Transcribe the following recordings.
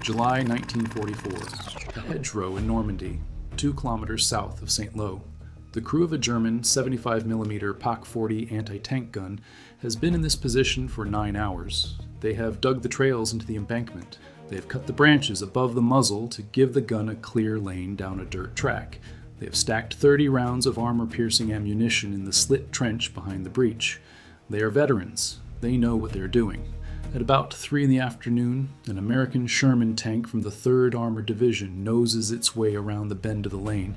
July 1944. A hedgerow in Normandy, 2 kilometers south of St. Lo. The crew of a German 75mm Pak-40 anti-tank gun has been in this position for 9 hours. They have dug the trails into the embankment. They have cut the branches above the muzzle to give the gun a clear lane down a dirt track. They have stacked 30 rounds of armor-piercing ammunition in the slit trench behind the breach. They are veterans. They know what they're doing. At about 3 in the afternoon, an American Sherman tank from the 3rd Armored Division noses its way around the bend of the lane.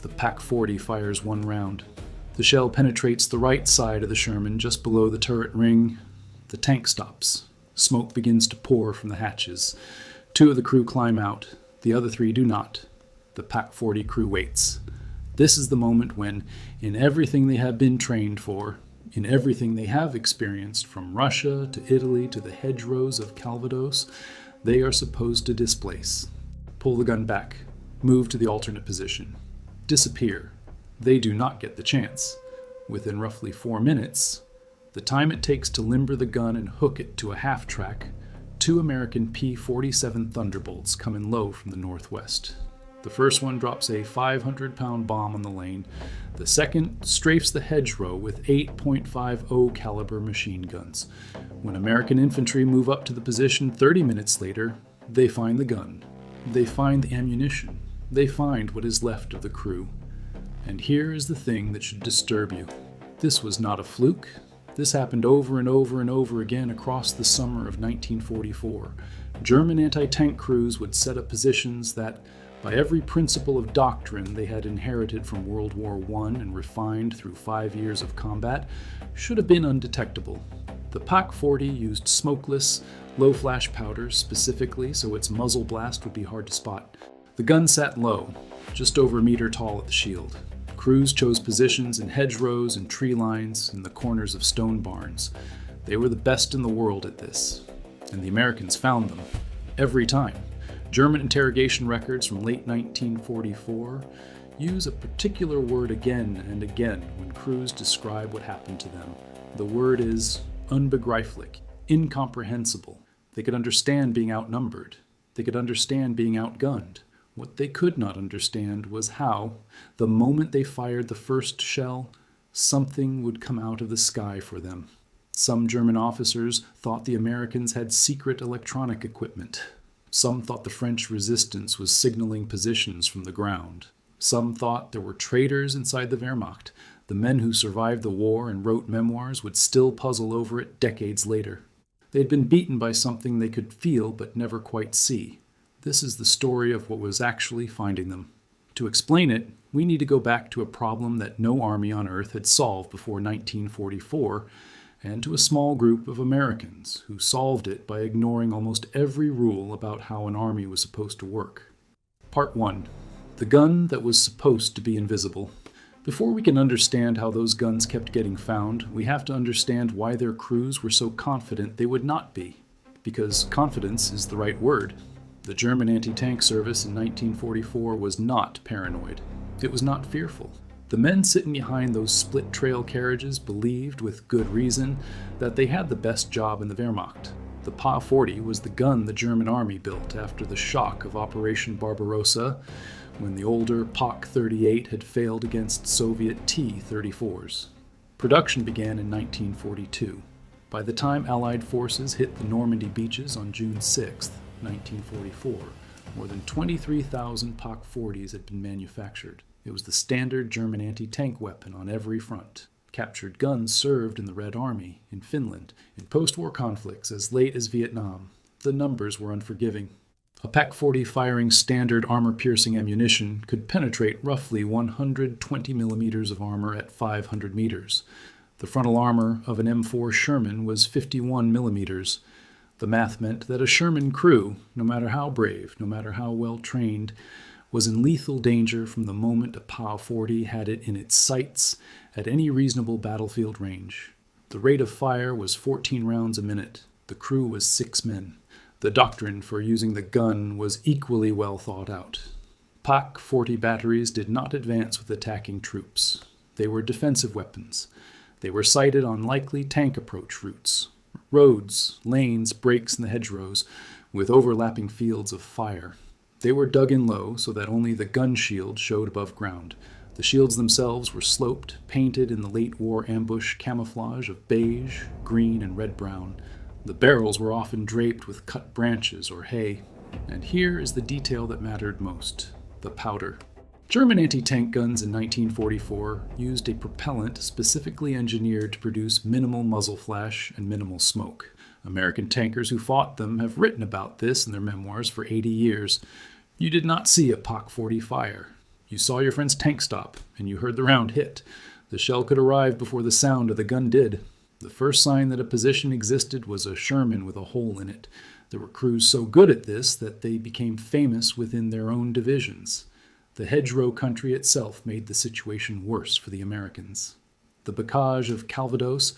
The Pak-40 fires 1 round. The shell penetrates the right side of the Sherman just below the turret ring. The tank stops. Smoke begins to pour from the hatches. 2 of the crew climb out. The other 3 do not. The Pak-40 crew waits. This is the moment when, in everything they have been trained for, in everything they have experienced from Russia to Italy to the hedgerows of Calvados, they are supposed to displace. Pull the gun back. Move to the alternate position. Disappear. They do not get the chance. Within roughly 4 minutes, the time it takes to limber the gun and hook it to a half-track, 2 American P-47 Thunderbolts come in low from the northwest. The first one drops a 500-pound bomb on the lane. The second strafes the hedgerow with 8.50 caliber machine guns. When American infantry move up to the position 30 minutes later, they find the gun. They find the ammunition. They find what is left of the crew. And here is the thing that should disturb you. This was not a fluke. This happened over and over and over again across the summer of 1944. German anti-tank crews would set up positions that, by every principle of doctrine they had inherited from World War I and refined through 5 years of combat, should have been undetectable. The Pak-40 used smokeless, low-flash powders specifically so its muzzle blast would be hard to spot. The gun sat low, just over a meter tall at the shield. Crews chose positions in hedgerows and tree lines in the corners of stone barns. They were the best in the world at this, and the Americans found them. Every time. German interrogation records from late 1944 use a particular word again and again when crews describe what happened to them. The word is unbegreiflich, incomprehensible. They could understand being outnumbered. They could understand being outgunned. What they could not understand was how, the moment they fired the first shell, something would come out of the sky for them. Some German officers thought the Americans had secret electronic equipment. Some thought the French resistance was signaling positions from the ground. Some thought there were traitors inside the Wehrmacht. The men who survived the war and wrote memoirs would still puzzle over it decades later. They had been beaten by something they could feel but never quite see. This is the story of what was actually finding them. To explain it, we need to go back to a problem that no army on Earth had solved before 1944, and to a small group of Americans who solved it by ignoring almost every rule about how an army was supposed to work. Part 1. The gun that was supposed to be invisible. Before we can understand how those guns kept getting found, we have to understand why their crews were so confident they would not be. Because confidence is the right word. The German anti-tank service in 1944 was not paranoid. It was not fearful. The men sitting behind those split-trail carriages believed, with good reason, that they had the best job in the Wehrmacht. The Pa-40 was the gun the German army built after the shock of Operation Barbarossa, when the older Pak-38 had failed against Soviet T-34s. Production began in 1942. By the time Allied forces hit the Normandy beaches on June 6, 1944, more than 23,000 Pak-40s had been manufactured. It was the standard German anti-tank weapon on every front. Captured guns served in the Red Army, in Finland, in post-war conflicts as late as Vietnam. The numbers were unforgiving. A Pak-40 firing standard armor-piercing ammunition could penetrate roughly 120 millimeters of armor at 500 meters. The frontal armor of an M4 Sherman was 51 millimeters. The math meant that a Sherman crew, no matter how brave, no matter how well trained, was in lethal danger from the moment a Pa-40 had it in its sights at any reasonable battlefield range. The rate of fire was 14 rounds a minute. The crew was 6 men. The doctrine for using the gun was equally well thought out. Pak-40 batteries did not advance with attacking troops. They were defensive weapons. They were sighted on likely tank approach routes. Roads, lanes, breaks in the hedgerows, with overlapping fields of fire. They were dug in low so that only the gun shield showed above ground. The shields themselves were sloped, painted in the late war ambush camouflage of beige, green, and red-brown. The barrels were often draped with cut branches or hay. And here is the detail that mattered most: the powder. German anti-tank guns in 1944 used a propellant specifically engineered to produce minimal muzzle flash and minimal smoke. American tankers who fought them have written about this in their memoirs for 80 years. You did not see a POC-40 fire. You saw your friend's tank stop, and you heard the round hit. The shell could arrive before the sound of the gun did. The first sign that a position existed was a Sherman with a hole in it. There were crews so good at this that they became famous within their own divisions. The hedgerow country itself made the situation worse for the Americans. The bocage of Calvados,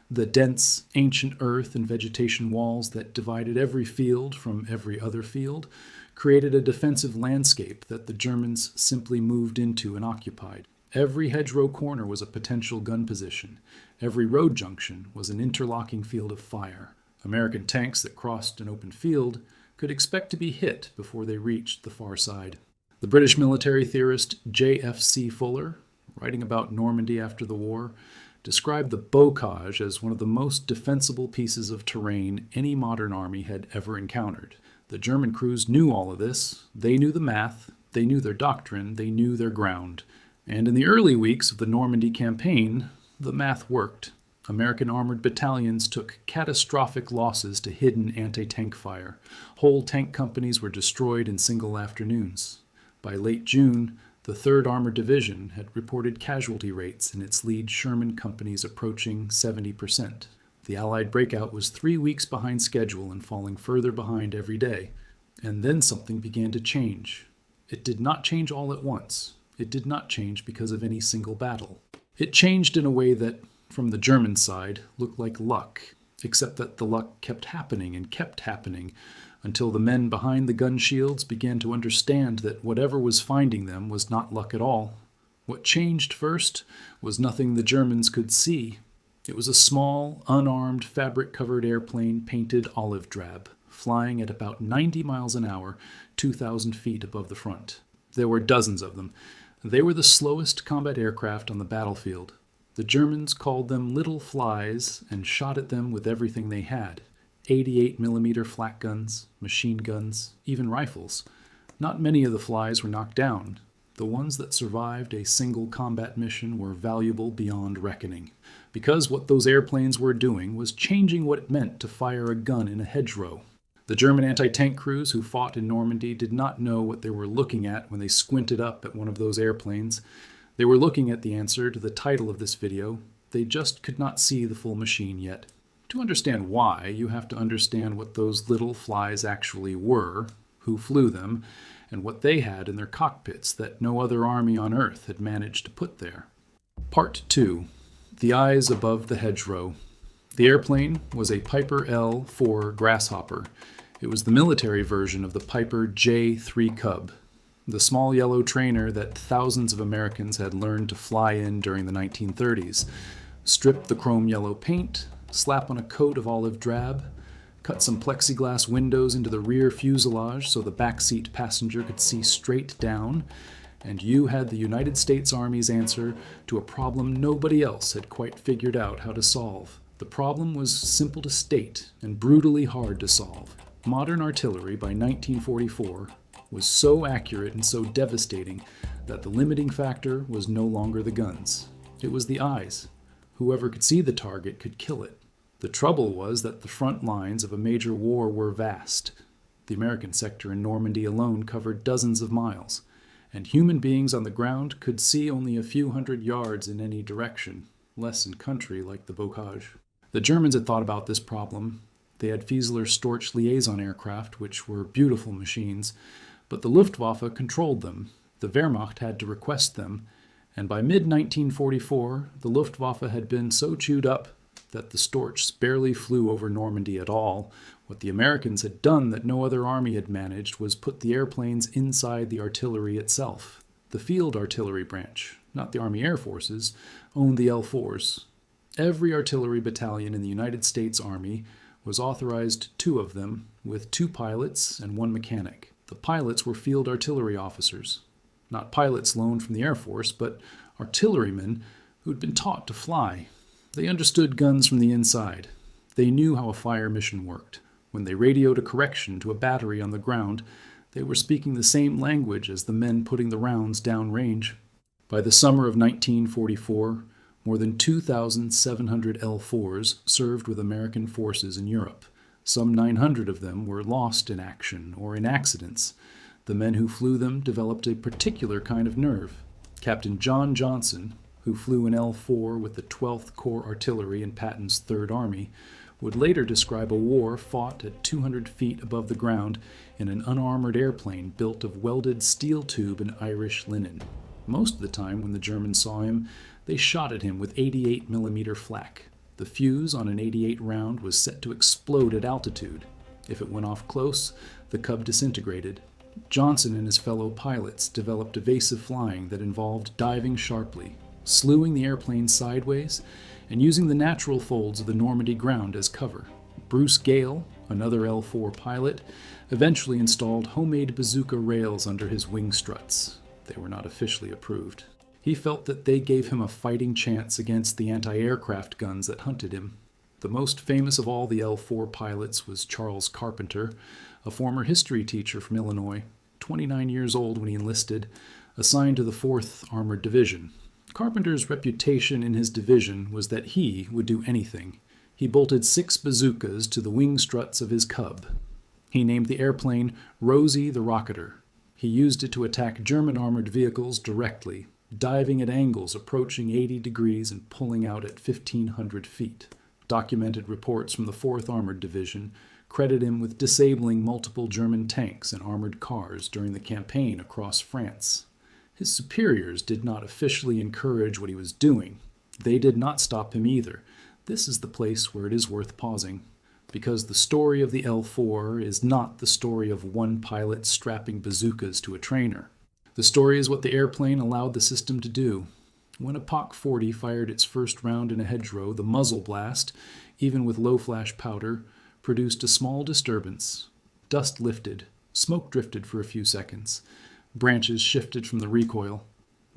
the dense, ancient earth and vegetation walls that divided every field from every other field, created a defensive landscape that the Germans simply moved into and occupied. Every hedgerow corner was a potential gun position. Every road junction was an interlocking field of fire. American tanks that crossed an open field could expect to be hit before they reached the far side. The British military theorist J.F.C. Fuller, writing about Normandy after the war, described the bocage as one of the most defensible pieces of terrain any modern army had ever encountered. The German crews knew all of this. They knew the math, they knew their doctrine, they knew their ground. And in the early weeks of the Normandy campaign, the math worked. American armored battalions took catastrophic losses to hidden anti-tank fire. Whole tank companies were destroyed in single afternoons. By late June, the 3rd Armored Division had reported casualty rates in its lead Sherman companies approaching 70%. The Allied breakout was 3 weeks behind schedule and falling further behind every day. And then something began to change. It did not change all at once. It did not change because of any single battle. It changed in a way that, from the German side, looked like luck, except that the luck kept happening until the men behind the gun shields began to understand that whatever was finding them was not luck at all. What changed first was nothing the Germans could see. It was a small, unarmed, fabric-covered airplane painted olive drab, flying at about 90 miles an hour, 2,000 feet above the front. There were dozens of them. They were the slowest combat aircraft on the battlefield. The Germans called them little flies and shot at them with everything they had: 88mm flak guns, machine guns, even rifles. Not many of the flies were knocked down. The ones that survived a single combat mission were valuable beyond reckoning, because what those airplanes were doing was changing what it meant to fire a gun in a hedgerow. The German anti-tank crews who fought in Normandy did not know what they were looking at when they squinted up at one of those airplanes. They were looking at the answer to the title of this video. They just could not see the full machine yet. To understand why, you have to understand what those little flies actually were, who flew them, and what they had in their cockpits that no other army on Earth had managed to put there. Part 2. The Eyes Above the Hedgerow. The airplane was a Piper L-4 Grasshopper. It was the military version of the Piper J-3 Cub, the small yellow trainer that thousands of Americans had learned to fly in during the 1930s. Strip the chrome yellow paint, slap on a coat of olive drab, cut some plexiglass windows into the rear fuselage so the backseat passenger could see straight down, and you had the United States Army's answer to a problem nobody else had quite figured out how to solve. The problem was simple to state and brutally hard to solve. Modern artillery by 1944 was so accurate and so devastating that the limiting factor was no longer the guns. It was the eyes. Whoever could see the target could kill it. The trouble was that the front lines of a major war were vast. The American sector in Normandy alone covered dozens of miles, and human beings on the ground could see only a few hundred yards in any direction, less in country like the bocage. The Germans had thought about this problem. They had Fieseler Storch liaison aircraft, which were beautiful machines, but the Luftwaffe controlled them. The Wehrmacht had to request them, and by mid-1944, the Luftwaffe had been so chewed up that the Storchs barely flew over Normandy at all. What the Americans had done that no other army had managed was put the airplanes inside the artillery itself. The field artillery branch, not the Army Air Forces, owned the L-4s. Every artillery battalion in the United States Army was authorized 2 of them, with 2 pilots and 1 mechanic. The pilots were field artillery officers, not pilots loaned from the Air Force, but artillerymen who'd been taught to fly. They understood guns from the inside. They knew how a fire mission worked. When they radioed a correction to a battery on the ground, they were speaking the same language as the men putting the rounds downrange. By the summer of 1944, more than 2,700 L4s served with American forces in Europe. Some 900 of them were lost in action or in accidents. The men who flew them developed a particular kind of nerve. Captain John Johnson, who flew an L4 with the 12th Corps Artillery in Patton's Third Army, would later describe a war fought at 200 feet above the ground in an unarmored airplane built of welded steel tube and Irish linen. Most of the time when the Germans saw him, they shot at him with 88mm flak. The fuse on an 88 round was set to explode at altitude. If it went off close, the cub disintegrated. Johnson and his fellow pilots developed evasive flying that involved diving sharply, slewing the airplane sideways, and using the natural folds of the Normandy ground as cover. Bruce Gale, another L4 pilot, eventually installed homemade bazooka rails under his wing struts. They were not officially approved. He felt that they gave him a fighting chance against the anti-aircraft guns that hunted him. The most famous of all the L4 pilots was Charles Carpenter, a former history teacher from Illinois, 29 years old when he enlisted, assigned to the 4th Armored Division. Carpenter's reputation in his division was that he would do anything. He bolted 6 bazookas to the wing struts of his Cub. He named the airplane Rosie the Rocketer. He used it to attack German armored vehicles directly, diving at angles approaching 80 degrees and pulling out at 1,500 feet. Documented reports from the 4th Armored Division credit him with disabling multiple German tanks and armored cars during the campaign across France. His superiors did not officially encourage what he was doing. They did not stop him either. This is the place where it is worth pausing, because the story of the L4 is not the story of one pilot strapping bazookas to a trainer. The story is what the airplane allowed the system to do. When a POC-40 fired its first round in a hedgerow, the muzzle blast, even with low-flash powder, produced a small disturbance. Dust lifted, smoke drifted for a few seconds. Branches shifted from the recoil.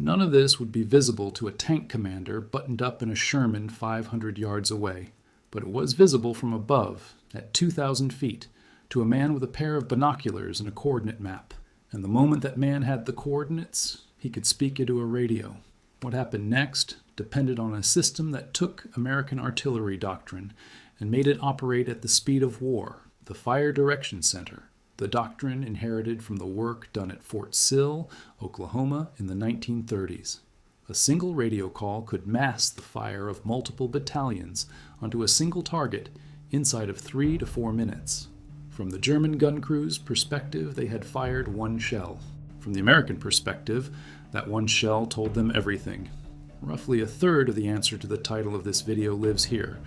None of this would be visible to a tank commander buttoned up in a Sherman 500 yards away, but it was visible from above, at 2,000 feet, to a man with a pair of binoculars and a coordinate map. And the moment that man had the coordinates, he could speak into a radio. What happened next depended on a system that took American artillery doctrine and made it operate at the speed of war, the Fire Direction Center. The doctrine inherited from the work done at Fort Sill, Oklahoma in the 1930s. A single radio call could mass the fire of multiple battalions onto a single target inside of 3 to 4 minutes. From the German gun crew's perspective, they had fired 1 shell. From the American perspective, that 1 shell told them everything. Roughly a third of the answer to the title of this video lives here.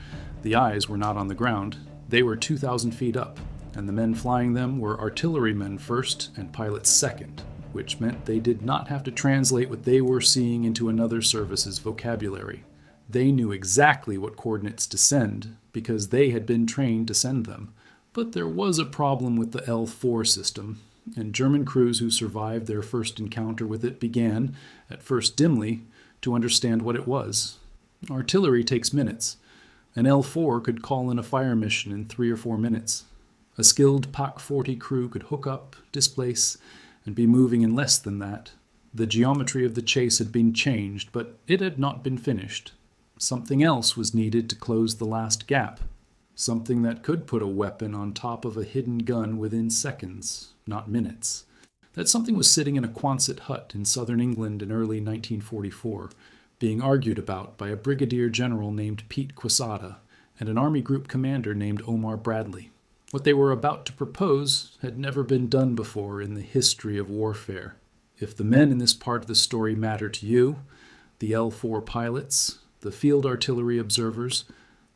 The eyes were not on the ground. They were 2,000 feet up, and the men flying them were artillerymen first and pilots second, which meant they did not have to translate what they were seeing into another service's vocabulary. They knew exactly what coordinates to send because they had been trained to send them. But there was a problem with the L4 system, and German crews who survived their first encounter with it began, at first dimly, to understand what it was. Artillery takes minutes. An L4 could call in a fire mission in 3 or 4 minutes. A skilled POC-40 crew could hook up, displace, and be moving in less than that. The geometry of the chase had been changed, but it had not been finished. Something else was needed to close the last gap. Something that could put a weapon on top of a hidden gun within seconds, not minutes. That something was sitting in a Quonset hut in southern England in early 1944, being argued about by a brigadier general named Pete Quesada and an army group commander named Omar Bradley. What they were about to propose had never been done before in the history of warfare. If the men in this part of the story matter to you, the L4 pilots, the field artillery observers,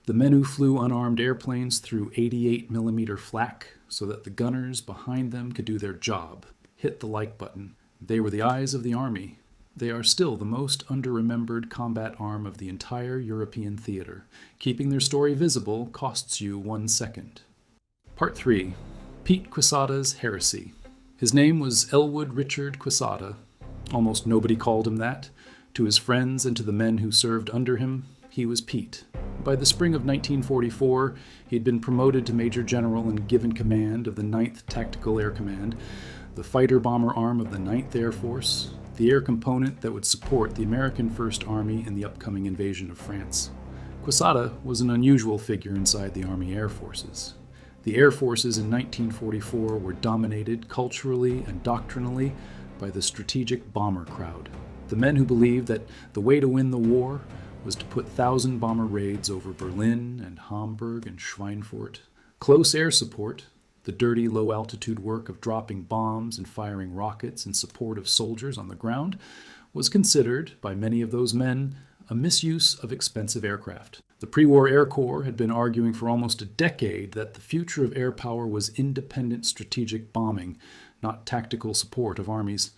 the men who flew unarmed airplanes through 88mm flak so that the gunners behind them could do their job, hit the like button. They were the eyes of the army. They are still the most under-remembered combat arm of the entire European theater. Keeping their story visible costs you 1 second. Part 3. Pete Quesada's heresy. His name was Elwood Richard Quesada. Almost nobody called him that. To his friends and to the men who served under him, he was Pete. By the spring of 1944, he had been promoted to Major General and given command of the 9th Tactical Air Command, the fighter-bomber arm of the 9th Air Force, the air component that would support the American First Army in the upcoming invasion of France. Quesada was an unusual figure inside the Army Air Forces. The Air Forces in 1944 were dominated culturally and doctrinally by the strategic bomber crowd, the men who believed that the way to win the war was to put 1,000 bomber raids over Berlin and Hamburg and Schweinfurt. Close air support, the dirty low-altitude work of dropping bombs and firing rockets in support of soldiers on the ground, was considered, by many of those men, a misuse of expensive aircraft. The pre-war Air Corps had been arguing for almost a decade that the future of air power was independent strategic bombing, not tactical support of armies.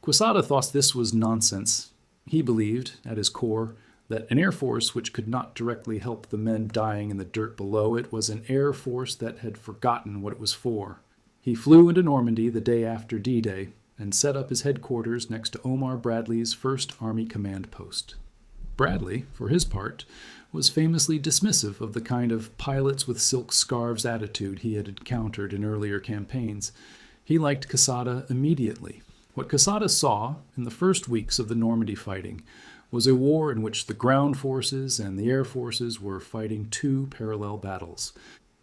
Quesada thought this was nonsense. He believed, at his core, that an air force which could not directly help the men dying in the dirt below it was an air force that had forgotten what it was for. He flew into Normandy the day after D-Day and set up his headquarters next to Omar Bradley's 1st Army Command Post. Bradley, for his part, was famously dismissive of the kind of pilots with silk scarves attitude he had encountered in earlier campaigns. He liked Quesada immediately. What Quesada saw in the first weeks of the Normandy fighting was a war in which the ground forces and the air forces were fighting two parallel battles.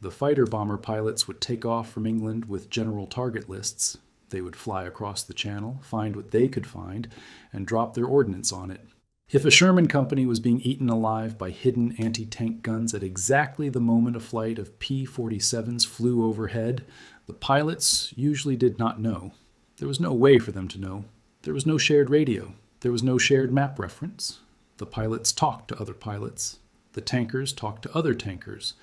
The fighter-bomber pilots would take off from England with general target lists. They would fly across the Channel, find what they could find, and drop their ordnance on it. If a Sherman company was being eaten alive by hidden anti-tank guns at exactly the moment a flight of P-47s flew overhead, the pilots usually did not know. There was no way for them to know. There was no shared radio. There was no shared map reference. The pilots talked to other pilots. The tankers talked to other tankers.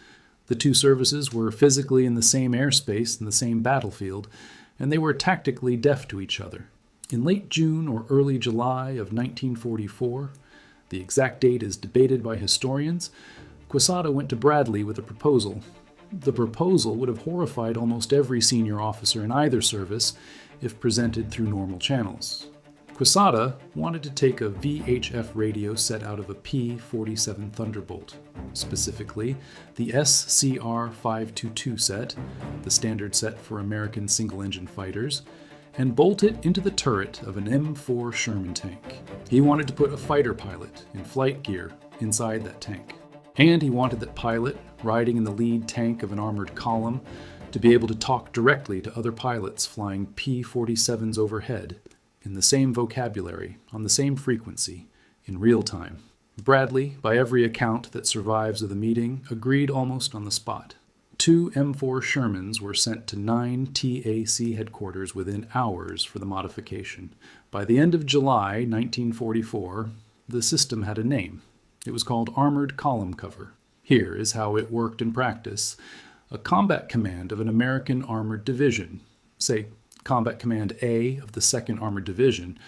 The two services were physically in the same airspace and the same battlefield, and they were tactically deaf to each other. In late June or early July of 1944, the exact date is debated by historians, Quesada went to Bradley with a proposal. The proposal would have horrified almost every senior officer in either service if presented through normal channels. Quesada wanted to take a VHF radio set out of a P-47 Thunderbolt, specifically the SCR-522 set, the standard set for American single-engine fighters, and bolt it into the turret of an M4 Sherman tank. He wanted to put a fighter pilot in flight gear inside that tank. And he wanted that pilot, riding in the lead tank of an armored column, to be able to talk directly to other pilots flying P-47s overhead, in the same vocabulary, on the same frequency, in real time. Bradley, by every account that survives of the meeting, agreed almost on the spot. 2 M4 Shermans were sent to 9 TAC headquarters within hours for the modification. By the end of July 1944, the system had a name. It was called Armored Column Cover. Here is how it worked in practice. A combat command of an American armored division, say Combat Command A of the 2nd Armored Division,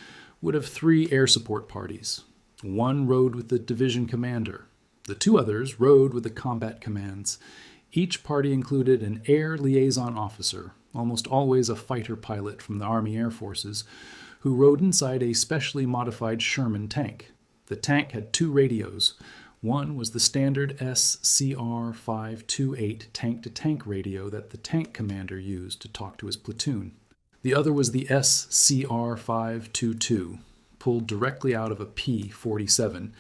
would have 3 air support parties. One rode with the division commander. The 2 others rode with the combat commands. Each party included an air liaison officer, almost always a fighter pilot from the Army Air Forces, who rode inside a specially modified Sherman tank. The tank had 2 radios. One was the standard SCR-528 tank-to-tank radio that the tank commander used to talk to his platoon. The other was the SCR-522, pulled directly out of a P-47,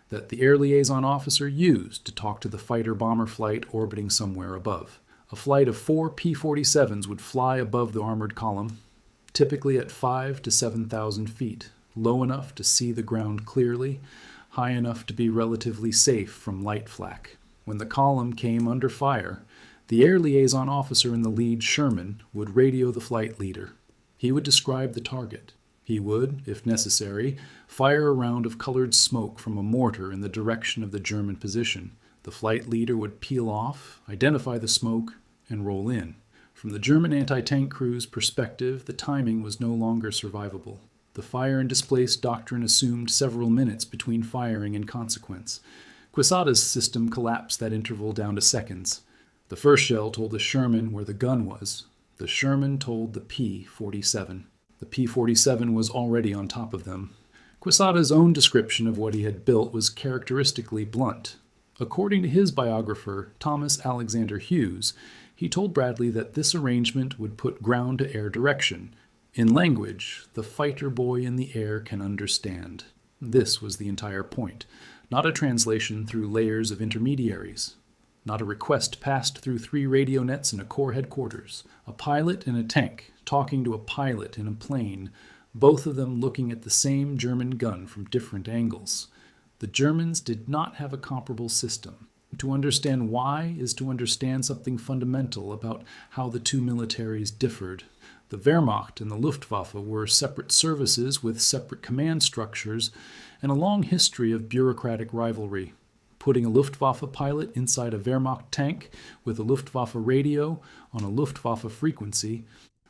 that the air liaison officer used to talk to the fighter-bomber flight orbiting somewhere above. A flight of 4 P-47s would fly above the armored column, typically at 5,000 to 7,000 feet, low enough to see the ground clearly, high enough to be relatively safe from light flak. When the column came under fire, the air liaison officer in the lead Sherman would radio the flight leader. He would describe the target. He would, if necessary, fire a round of colored smoke from a mortar in the direction of the German position. The flight leader would peel off, identify the smoke, and roll in. From the German anti-tank crew's perspective, the timing was no longer survivable. The fire and displace doctrine assumed several minutes between firing in consequence. Quesada's system collapsed that interval down to seconds. The first shell told the Sherman where the gun was. The Sherman told the P-47. The P-47 was already on top of them. Quesada's own description of what he had built was characteristically blunt. According to his biographer, Thomas Alexander Hughes, he told Bradley that this arrangement would put ground-to-air direction, in language the fighter boy in the air can understand. This was the entire point, not a translation through layers of intermediaries, not a request passed through 3 radio nets in a Corps headquarters, a pilot in a tank talking to a pilot in a plane, both of them looking at the same German gun from different angles. The Germans did not have a comparable system. To understand why is to understand something fundamental about how the two militaries differed. The Wehrmacht and the Luftwaffe were separate services with separate command structures and a long history of bureaucratic rivalry. Putting a Luftwaffe pilot inside a Wehrmacht tank with a Luftwaffe radio on a Luftwaffe frequency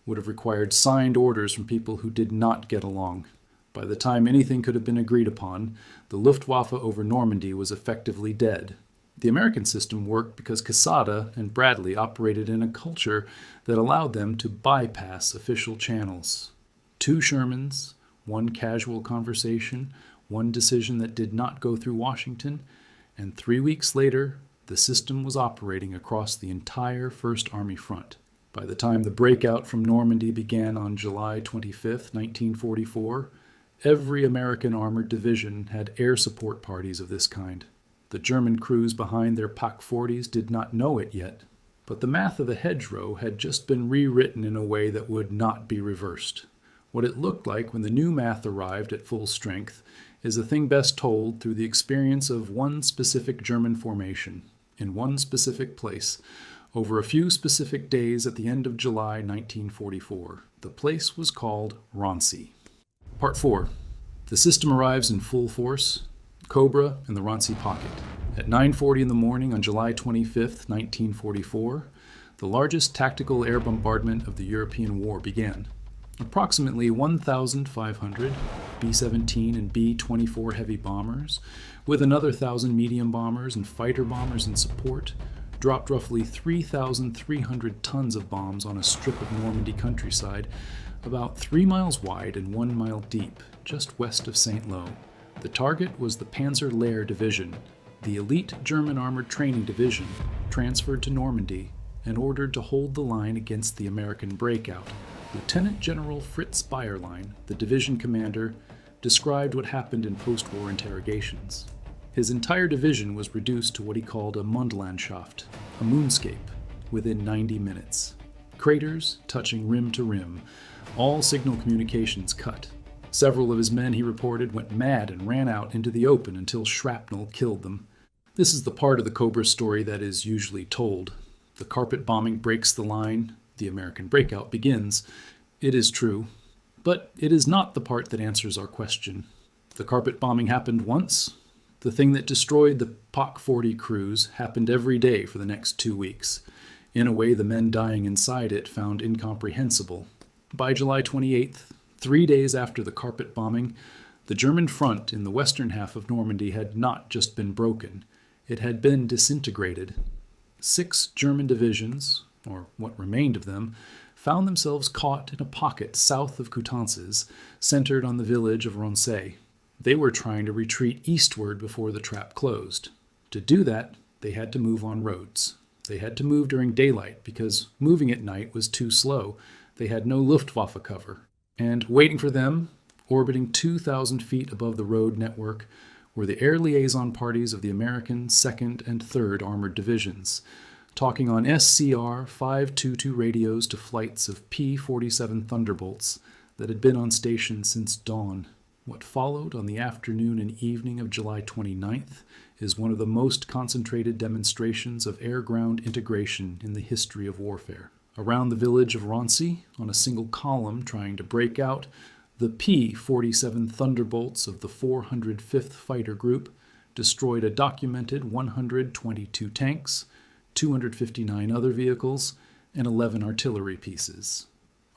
would have required signed orders from people who did not get along. By the time anything could have been agreed upon, the Luftwaffe over Normandy was effectively dead. The American system worked because Quesada and Bradley operated in a culture that allowed them to bypass official channels. 2 Shermans, 1 casual conversation, 1 decision that did not go through Washington, and 3 weeks later, the system was operating across the entire First Army front. By the time the breakout from Normandy began on July 25, 1944, every American armored division had air support parties of this kind. The German crews behind their Pak-40s did not know it yet, but the math of the hedgerow had just been rewritten in a way that would not be reversed. What it looked like when the new math arrived at full strength is a thing best told through the experience of one specific German formation, in one specific place, over a few specific days at the end of July 1944. The place was called Rancy. Part 4. The system arrives in full force, Cobra in the Rancy pocket. At 9:40 in the morning on July 25, 1944, the largest tactical air bombardment of the European war began. Approximately 1,500 B-17 and B-24 heavy bombers, with another 1,000 medium bombers and fighter bombers in support, dropped roughly 3,300 tons of bombs on a strip of Normandy countryside, about 3 miles wide and 1 mile deep, just west of St. Lo. The target was the Panzer Lehr Division, the elite German armored training division, transferred to Normandy and ordered to hold the line against the American breakout. Lieutenant General Fritz Bayerlein, the division commander, described what happened in post-war interrogations. His entire division was reduced to what he called a Mondlandschaft, a moonscape, within 90 minutes. Craters touching rim to rim, all signal communications cut. Several of his men, he reported, went mad and ran out into the open until shrapnel killed them. This is the part of the Cobra story that is usually told. The carpet bombing breaks the line, the American breakout begins. It is true, but it is not the part that answers our question. The carpet bombing happened once. The thing that destroyed the Pak-40 crews happened every day for the next 2 weeks, in a way the men dying inside it found incomprehensible. By July 28th, 3 days after the carpet bombing, the German front in the western half of Normandy had not just been broken, it had been disintegrated. 6 German divisions, or what remained of them, found themselves caught in a pocket south of Coutances, centered on the village of Rancy. They were trying to retreat eastward before the trap closed. To do that, they had to move on roads. They had to move during daylight because moving at night was too slow. They had no Luftwaffe cover. And waiting for them, orbiting 2,000 feet above the road network, were the air liaison parties of the American 2nd and 3rd Armored Divisions, talking on SCR 522 radios to flights of P-47 Thunderbolts that had been on station since dawn. What followed on the afternoon and evening of July 29th is one of the most concentrated demonstrations of air-ground integration in the history of warfare. Around the village of Rancy, on a single column trying to break out, the P-47 Thunderbolts of the 405th Fighter Group destroyed a documented 122 tanks, 259 other vehicles, and 11 artillery pieces.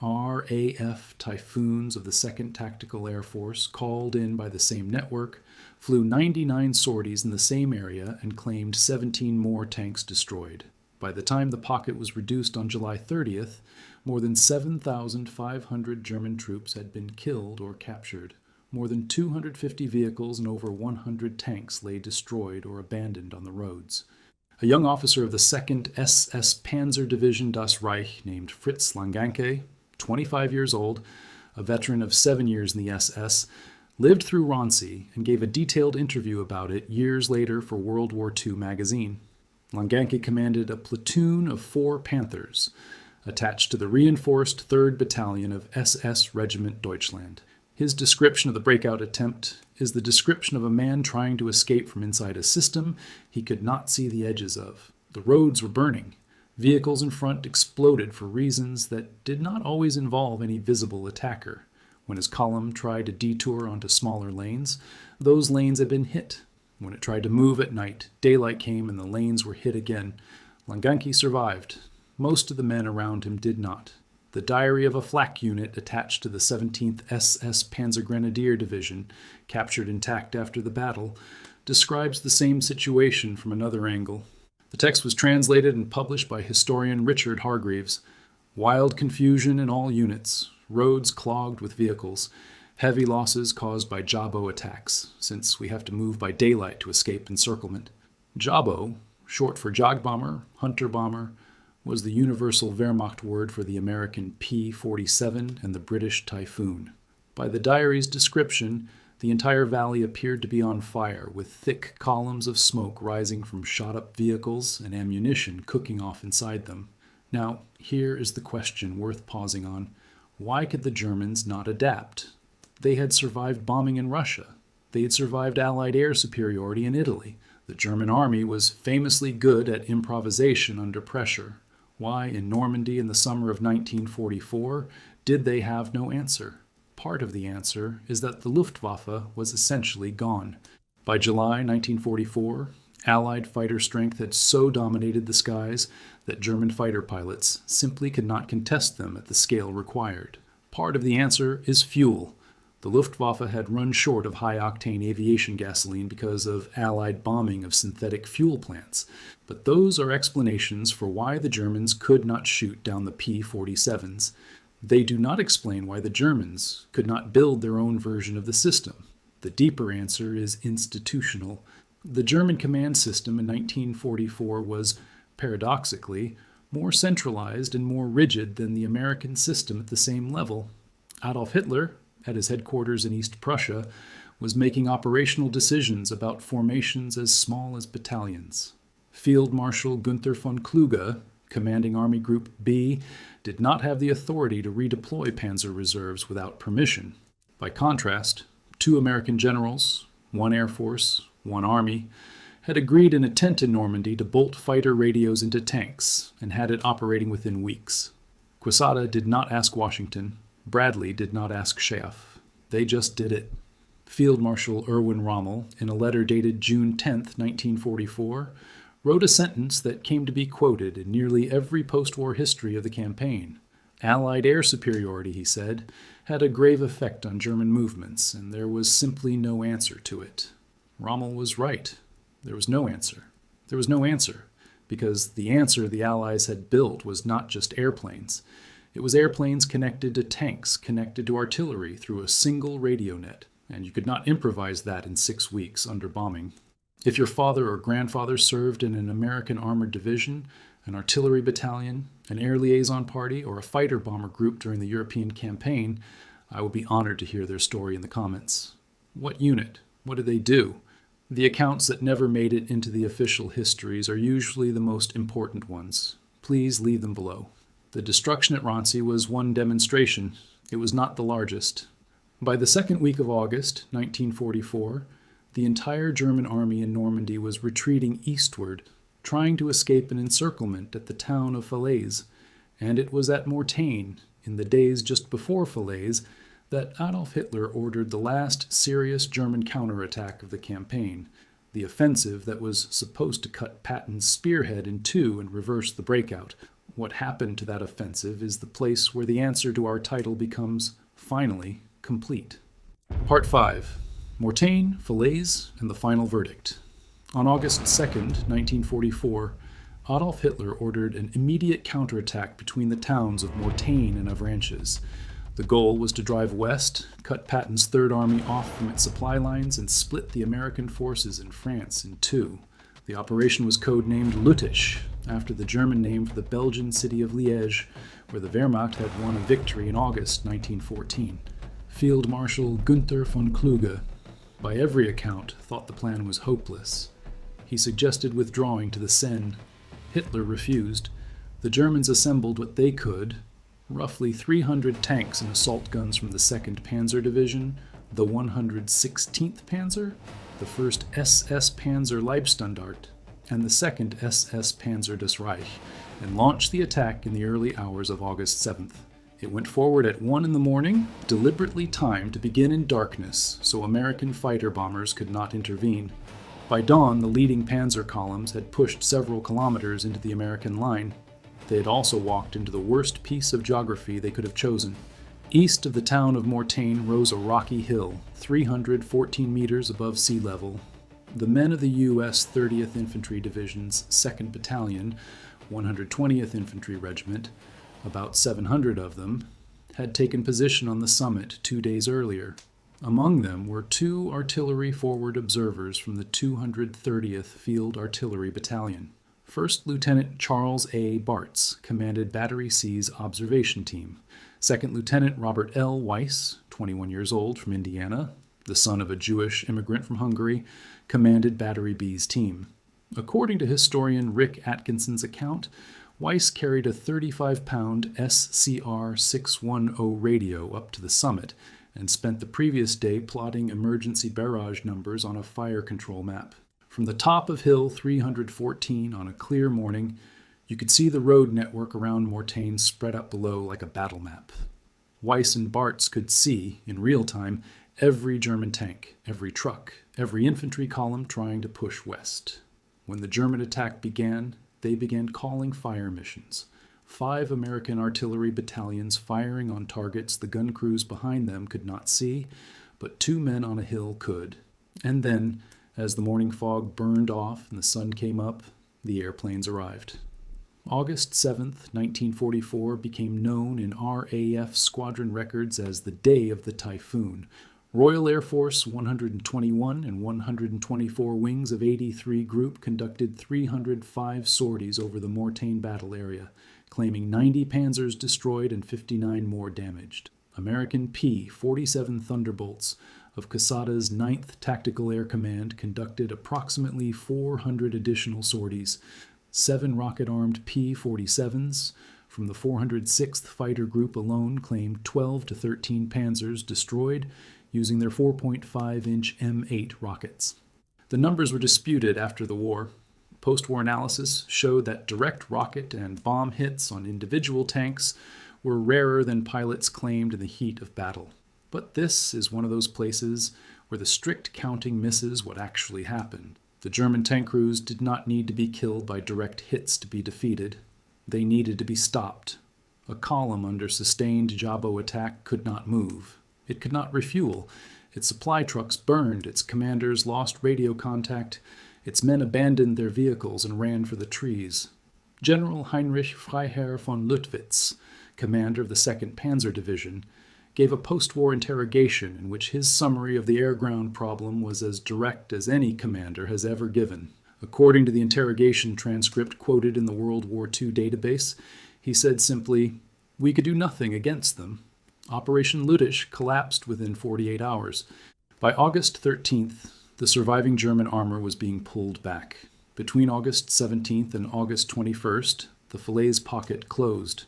RAF Typhoons of the 2nd Tactical Air Force, called in by the same network, flew 99 sorties in the same area and claimed 17 more tanks destroyed. By the time the pocket was reduced on July 30th, More than 7,500 German troops had been killed or captured. More than 250 vehicles and over 100 tanks lay destroyed or abandoned on the roads. A young officer of the 2nd SS Panzer Division Das Reich named Fritz Langanke, 25 years old, a veteran of 7 years in the SS, lived through Ronsi and gave a detailed interview about it years later for World War II magazine. Langanke commanded a platoon of 4 Panthers, attached to the reinforced 3rd Battalion of SS Regiment Deutschland. His description of the breakout attempt is the description of a man trying to escape from inside a system he could not see the edges of. The roads were burning. Vehicles in front exploded for reasons that did not always involve any visible attacker. When his column tried to detour onto smaller lanes, those lanes had been hit. When it tried to move at night, daylight came and the lanes were hit again. Langanke survived. Most of the men around him did not. The diary of a flak unit attached to the 17th SS Panzergrenadier Division, captured intact after the battle, describes the same situation from another angle. The text was translated and published by historian Richard Hargreaves. Wild confusion in all units, roads clogged with vehicles, heavy losses caused by Jabo attacks, since we have to move by daylight to escape encirclement. Jabo, short for Jagbomber, Hunter Bomber, was the universal Wehrmacht word for the American P-47 and the British Typhoon. By the diary's description, the entire valley appeared to be on fire, with thick columns of smoke rising from shot-up vehicles and ammunition cooking off inside them. Now, here is the question worth pausing on. Why could the Germans not adapt? They had survived bombing in Russia. They had survived Allied air superiority in Italy. The German army was famously good at improvisation under pressure. Why, in Normandy in the summer of 1944, did they have no answer? Part of the answer is that the Luftwaffe was essentially gone. By July 1944, Allied fighter strength had so dominated the skies that German fighter pilots simply could not contest them at the scale required. Part of the answer is fuel. The Luftwaffe had run short of high-octane aviation gasoline because of Allied bombing of synthetic fuel plants, but those are explanations for why the Germans could not shoot down the P-47s. They do not explain why the Germans could not build their own version of the system. The deeper answer is institutional. The German command system in 1944 was, paradoxically, more centralized and more rigid than the American system at the same level. Adolf Hitler, at his headquarters in East Prussia, was making operational decisions about formations as small as battalions. Field Marshal Gunther von Kluge, commanding Army Group B, did not have the authority to redeploy panzer reserves without permission. By contrast, 2 American generals, 1 Air Force, 1 Army, had agreed in a tent in Normandy to bolt fighter radios into tanks and had it operating within weeks. Quesada did not ask Washington. Bradley did not ask Schaff. They just did it. Field Marshal Erwin Rommel, in a letter dated June 10, 1944, wrote a sentence that came to be quoted in nearly every post-war history of the campaign. Allied air superiority, he said, had a grave effect on German movements, and there was simply no answer to it. Rommel was right. There was no answer. There was no answer, because the answer the Allies had built was not just airplanes. It was airplanes connected to tanks, connected to artillery through a single radio net, and you could not improvise that in 6 weeks under bombing. If your father or grandfather served in an American armored division, an artillery battalion, an air liaison party, or a fighter bomber group during the European campaign, I would be honored to hear their story in the comments. What unit? What did they do? The accounts that never made it into the official histories are usually the most important ones. Please leave them below. The destruction at Ronsi was one demonstration. It was not the largest. By the second week of August, 1944, the entire German army in Normandy was retreating eastward, trying to escape an encirclement at the town of Falaise, and it was at Mortain, in the days just before Falaise, that Adolf Hitler ordered the last serious German counterattack of the campaign, the offensive that was supposed to cut Patton's spearhead in two and reverse the breakout. What happened to that offensive is the place where the answer to our title becomes, finally, complete. Part 5. Mortain, Falaise, and the Final Verdict. On August 2, 1944, Adolf Hitler ordered an immediate counterattack between the towns of Mortain and Avranches. The goal was to drive west, cut Patton's Third Army off from its supply lines, and split the American forces in France in two. The operation was codenamed Lüttich, after the German name for the Belgian city of Liège, where the Wehrmacht had won a victory in August 1914. Field Marshal Günther von Kluge, by every account, thought the plan was hopeless. He suggested withdrawing to the Seine. Hitler refused. The Germans assembled what they could, roughly 300 tanks and assault guns from the 2nd Panzer Division, the 116th Panzer, the 1st SS Panzer Leibstandart, and the 2nd SS Panzer des Reich, and launched the attack in the early hours of August 7th. It went forward at 1 in the morning, deliberately timed to begin in darkness so American fighter bombers could not intervene. By dawn, the leading panzer columns had pushed several kilometers into the American line. They had also walked into the worst piece of geography they could have chosen. East of the town of Mortain rose a rocky hill, 314 meters above sea level. The men of the U.S. 30th Infantry Division's 2nd Battalion, 120th Infantry Regiment, about 700 of them, had taken position on the summit 2 days earlier. Among them were 2 artillery forward observers from the 230th Field Artillery Battalion. First Lieutenant Charles A. Bartz commanded Battery C's observation team. Second Lieutenant Robert L. Weiss, 21 years old, from Indiana, the son of a Jewish immigrant from Hungary, commanded Battery B's team. According to historian Rick Atkinson's account, Weiss carried a 35-pound SCR-610 radio up to the summit and spent the previous day plotting emergency barrage numbers on a fire control map. From the top of Hill 314 on a clear morning, you could see the road network around Mortain spread up below like a battle map. Weiss and Bartz could see, in real time, every German tank, every truck, every infantry column trying to push west. When the German attack began, they began calling fire missions. 5 American artillery battalions firing on targets the gun crews behind them could not see, but 2 men on a hill could. And then, as the morning fog burned off and the sun came up, the airplanes arrived. August 7th, 1944 became known in RAF squadron records as the Day of the Typhoon. Royal Air Force 121 and 124 Wings of 83 Group conducted 305 sorties over the Mortain battle area, claiming 90 panzers destroyed and 59 more damaged. American P-47 Thunderbolts of Quesada's 9th Tactical Air Command conducted approximately 400 additional sorties. 7 rocket-armed P-47s from the 406th Fighter Group alone claimed 12 to 13 panzers destroyed using their 4.5-inch M8 rockets. The numbers were disputed after the war. Post-war analysis showed that direct rocket and bomb hits on individual tanks were rarer than pilots claimed in the heat of battle. But this is one of those places where the strict counting misses what actually happened. The German tank crews did not need to be killed by direct hits to be defeated. They needed to be stopped. A column under sustained Jabo attack could not move. It could not refuel. Its supply trucks burned. Its commanders lost radio contact. Its men abandoned their vehicles and ran for the trees. General Heinrich Freiherr von Luttwitz, commander of the 2nd Panzer Division, gave a post-war interrogation in which his summary of the air-ground problem was as direct as any commander has ever given. According to the interrogation transcript quoted in the World War II database, he said simply, "We could do nothing against them." Operation Lüttich collapsed within 48 hours. By August 13th, the surviving German armor was being pulled back. Between August 17th and August 21st, the Falaise pocket closed.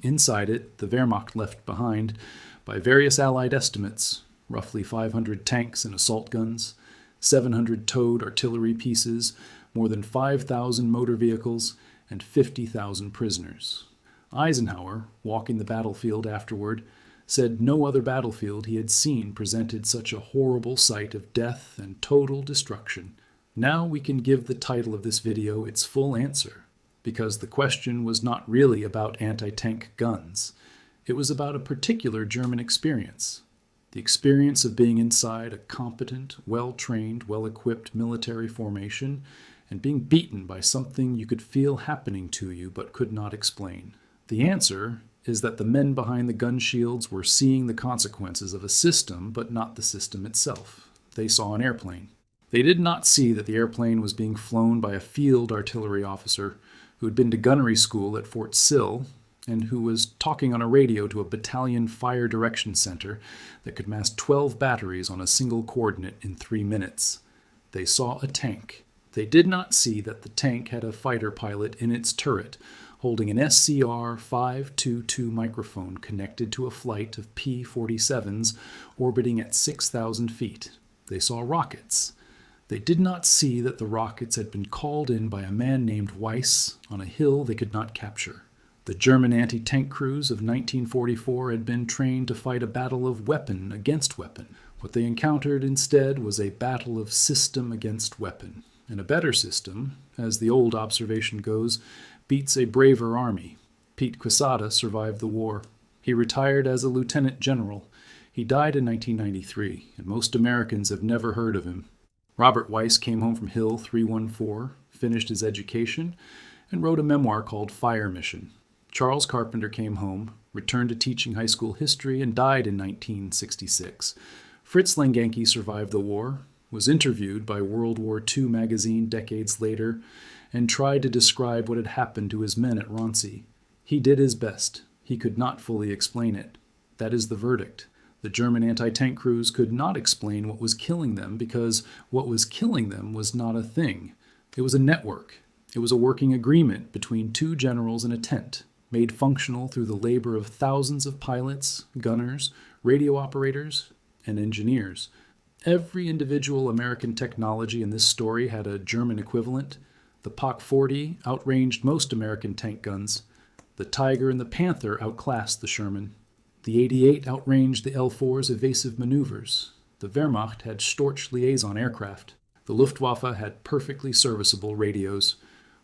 Inside it, the Wehrmacht left behind, by various Allied estimates, roughly 500 tanks and assault guns, 700 towed artillery pieces, more than 5,000 motor vehicles, and 50,000 prisoners. Eisenhower, walking the battlefield afterward, said no other battlefield he had seen presented such a horrible sight of death and total destruction. Now we can give the title of this video its full answer, because the question was not really about anti-tank guns. It was about a particular German experience, the experience of being inside a competent, well-trained, well-equipped military formation and being beaten by something you could feel happening to you but could not explain. The answer is that the men behind the gun shields were seeing the consequences of a system, but not the system itself. They saw an airplane. They did not see that the airplane was being flown by a field artillery officer who had been to gunnery school at Fort Sill and who was talking on a radio to a battalion fire direction center that could mass 12 batteries on a single coordinate in 3 minutes. They saw a tank. They did not see that the tank had a fighter pilot in its turret, holding an SCR 522 microphone connected to a flight of P-47s orbiting at 6,000 feet. They saw rockets. They did not see that the rockets had been called in by a man named Weiss on a hill they could not capture. The German anti-tank crews of 1944 had been trained to fight a battle of weapon against weapon. What they encountered instead was a battle of system against weapon. And a better system, as the old observation goes, beats a braver army. Pete Quesada survived the war. He retired as a lieutenant general. He died in 1993, and most Americans have never heard of him. Robert Weiss came home from Hill 314, finished his education, and wrote a memoir called Fire Mission. Charles Carpenter came home, returned to teaching high school history, and died in 1966. Fritz Langenke survived the war, was interviewed by World War II magazine decades later, and tried to describe what had happened to his men at Ronsi. He did his best. He could not fully explain it. That is the verdict. The German anti-tank crews could not explain what was killing them because what was killing them was not a thing. It was a network. It was a working agreement between two generals in a tent, made functional through the labor of thousands of pilots, gunners, radio operators, and engineers. Every individual American technology in this story had a German equivalent. The POC-40 outranged most American tank guns. The Tiger and the Panther outclassed the Sherman. The 88 outranged the L-4's evasive maneuvers. The Wehrmacht had Storch liaison aircraft. The Luftwaffe had perfectly serviceable radios.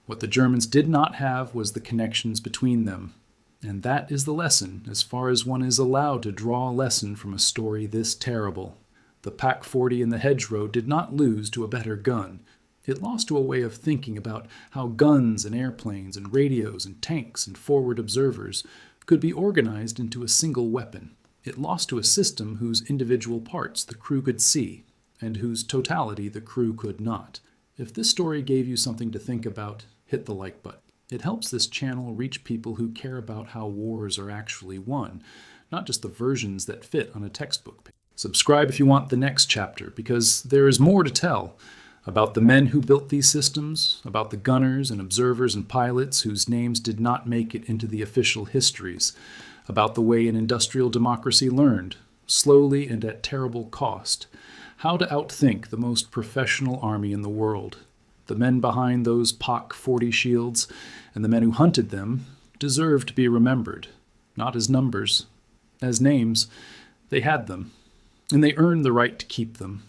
What the Germans did not have was the connections between them. And that is the lesson, as far as one is allowed to draw a lesson from a story this terrible. The PAC-40 and the hedgerow did not lose to a better gun. It lost to a way of thinking about how guns and airplanes and radios and tanks and forward observers could be organized into a single weapon. It lost to a system whose individual parts the crew could see, and whose totality the crew could not. If this story gave you something to think about, hit the like button. It helps this channel reach people who care about how wars are actually won, not just the versions that fit on a textbook page. Subscribe if you want the next chapter, because there is more to tell about the men who built these systems, about the gunners and observers and pilots whose names did not make it into the official histories, about the way an industrial democracy learned, slowly and at terrible cost, how to outthink the most professional army in the world. The men behind those POC-40 shields and the men who hunted them deserve to be remembered, not as numbers, as names. They had them, and they earned the right to keep them.